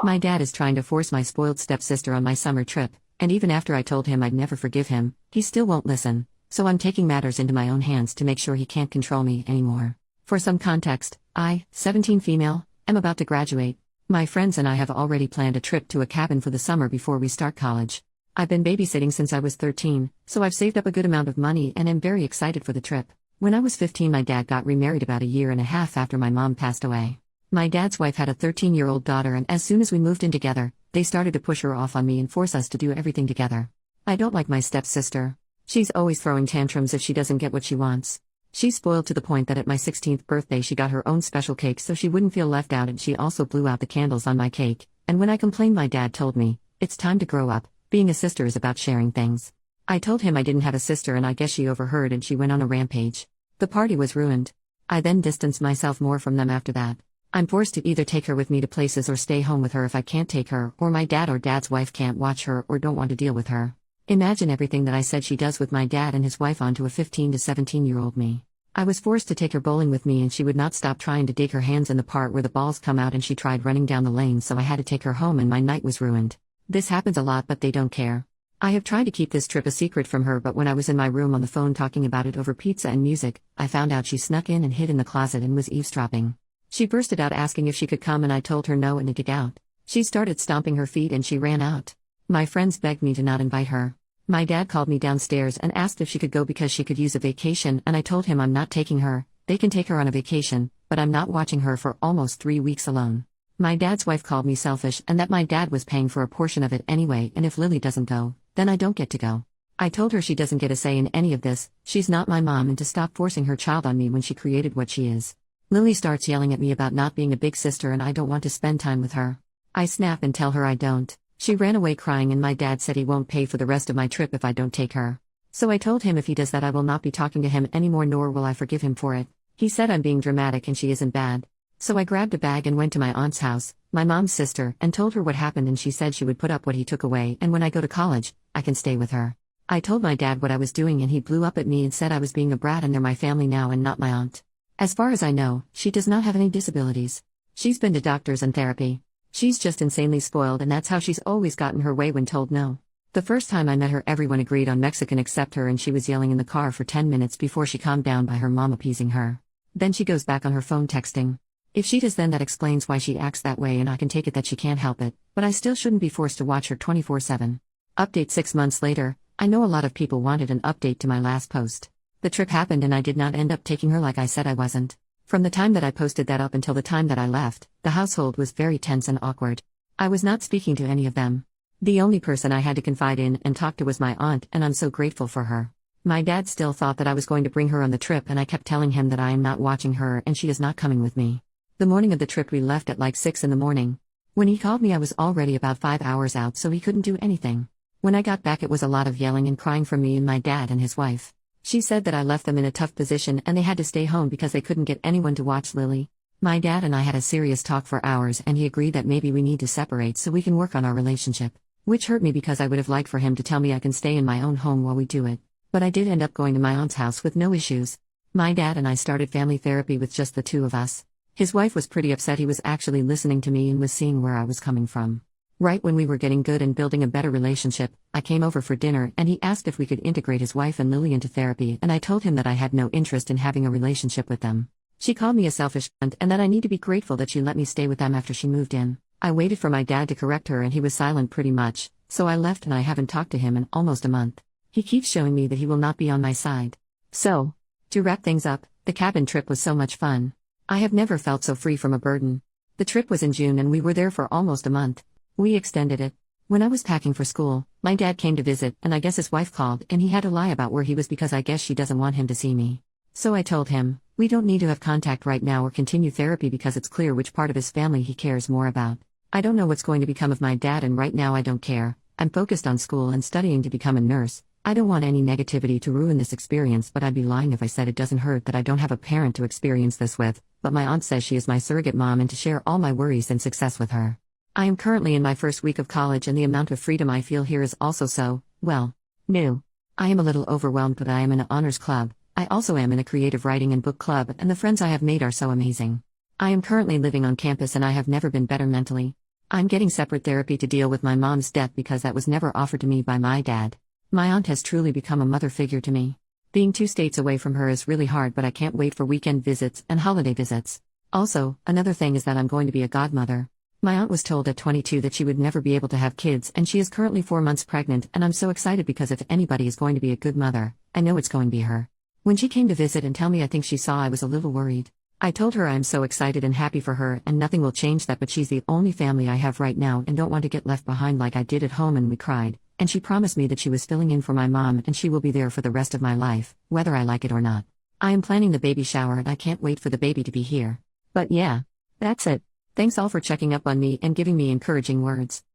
My dad is trying to force my spoiled stepsister on my summer trip, and even after I told him I'd never forgive him, he still won't listen, so I'm taking matters into my own hands to make sure he can't control me anymore. For some context, I, 17 female, am about to graduate. My friends and I have already planned a trip to a cabin for the summer before we start college. I've been babysitting since I was 13, so I've saved up a good amount of money and am very excited for the trip. When I was 15, my dad got remarried about a year and a half after my mom passed away. My dad's wife had a 13-year-old daughter, and as soon as we moved in together, they started to push her off on me and force us to do everything together. I don't like my stepsister. She's always throwing tantrums if she doesn't get what she wants. She's spoiled to the point that at my 16th birthday she got her own special cake so she wouldn't feel left out, and she also blew out the candles on my cake, and when I complained, my dad told me, "It's time to grow up, being a sister is about sharing things." I told him I didn't have a sister, and I guess she overheard and she went on a rampage. The party was ruined. I then distanced myself more from them after that. I'm forced to either take her with me to places or stay home with her if I can't take her, or my dad or dad's wife can't watch her or don't want to deal with her. Imagine everything that I said she does with my dad and his wife onto a 15 to 17-year-old me. I was forced to take her bowling with me, and she would not stop trying to dig her hands in the part where the balls come out, and she tried running down the lane, so I had to take her home and my night was ruined. This happens a lot, but they don't care. I have tried to keep this trip a secret from her, but when I was in my room on the phone talking about it over pizza and music, I found out she snuck in and hid in the closet and was eavesdropping. She bursted out asking if she could come, and I told her no and to dig out. She started stomping her feet and she ran out. My friends begged me to not invite her. My dad called me downstairs and asked if she could go because she could use a vacation, and I told him I'm not taking her. They can take her on a vacation, but I'm not watching her for almost 3 weeks alone. My dad's wife called me selfish and that my dad was paying for a portion of it anyway, and if Lily doesn't go, then I don't get to go. I told her she doesn't get a say in any of this, she's not my mom, and to stop forcing her child on me when she created what she is. Lily starts yelling at me about not being a big sister and I don't want to spend time with her. I snap and tell her I don't. She ran away crying, and my dad said he won't pay for the rest of my trip if I don't take her. So I told him if he does that I will not be talking to him anymore, nor will I forgive him for it. He said I'm being dramatic and she isn't bad. So I grabbed a bag and went to my aunt's house, my mom's sister, and told her what happened, and she said she would put up what he took away, and when I go to college, I can stay with her. I told my dad what I was doing and he blew up at me and said I was being a brat and they're my family now and not my aunt. As far as I know, she does not have any disabilities. She's been to doctors and therapy. She's just insanely spoiled, and that's how she's always gotten her way when told no. The first time I met her, everyone agreed on Mexican except her, and she was yelling in the car for 10 minutes before she calmed down by her mom appeasing her. Then she goes back on her phone texting. If she does, then that explains why she acts that way, and I can take it that she can't help it, but I still shouldn't be forced to watch her 24/7. Update 6 months later. I know a lot of people wanted an update to my last post. The trip happened and I did not end up taking her like I said I wasn't. From the time that I posted that up until the time that I left, the household was very tense and awkward. I was not speaking to any of them. The only person I had to confide in and talk to was my aunt, and I'm so grateful for her. My dad still thought that I was going to bring her on the trip, and I kept telling him that I am not watching her and she is not coming with me. The morning of the trip we left at like 6 in the morning. When he called me I was already about 5 hours out, so he couldn't do anything. When I got back it was a lot of yelling and crying from me and my dad and his wife. She said that I left them in a tough position and they had to stay home because they couldn't get anyone to watch Lily. My dad and I had a serious talk for hours and he agreed that maybe we need to separate so we can work on our relationship. Which hurt me because I would have liked for him to tell me I can stay in my own home while we do it. But I did end up going to my aunt's house with no issues. My dad and I started family therapy with just the two of us. His wife was pretty upset. He was actually listening to me and was seeing where I was coming from. Right when we were getting good and building a better relationship, I came over for dinner and he asked if we could integrate his wife and Lily into therapy, and I told him that I had no interest in having a relationship with them. She called me a selfish cunt and that I need to be grateful that she let me stay with them after she moved in. I waited for my dad to correct her and he was silent pretty much, so I left and I haven't talked to him in almost a month. He keeps showing me that he will not be on my side. So, to wrap things up, the cabin trip was so much fun. I have never felt so free from a burden. The trip was in June and we were there for almost a month. We extended it. When I was packing for school, my dad came to visit and I guess his wife called and he had to lie about where he was because I guess she doesn't want him to see me. So I told him, we don't need to have contact right now or continue therapy because it's clear which part of his family he cares more about. I don't know what's going to become of my dad and right now I don't care. I'm focused on school and studying to become a nurse. I don't want any negativity to ruin this experience, but I'd be lying if I said it doesn't hurt that I don't have a parent to experience this with, but my aunt says she is my surrogate mom and to share all my worries and success with her. I am currently in my first week of college and the amount of freedom I feel here is also so, well, new. I am a little overwhelmed, but I am in an honors club. I also am in a creative writing and book club, and the friends I have made are so amazing. I am currently living on campus and I have never been better mentally. I'm getting separate therapy to deal with my mom's death because that was never offered to me by my dad. My aunt has truly become a mother figure to me. Being 2 states away from her is really hard, but I can't wait for weekend visits and holiday visits. Also, another thing is that I'm going to be a godmother. My aunt was told at 22 that she would never be able to have kids, and she is currently 4 months pregnant, and I'm so excited because if anybody is going to be a good mother, I know it's going to be her. When she came to visit and tell me, I think she saw I was a little worried. I told her I am so excited and happy for her and nothing will change that, but she's the only family I have right now and don't want to get left behind like I did at home, and we cried, and she promised me that she was filling in for my mom and she will be there for the rest of my life, whether I like it or not. I am planning the baby shower and I can't wait for the baby to be here. But yeah, that's it. Thanks all for checking up on me and giving me encouraging words.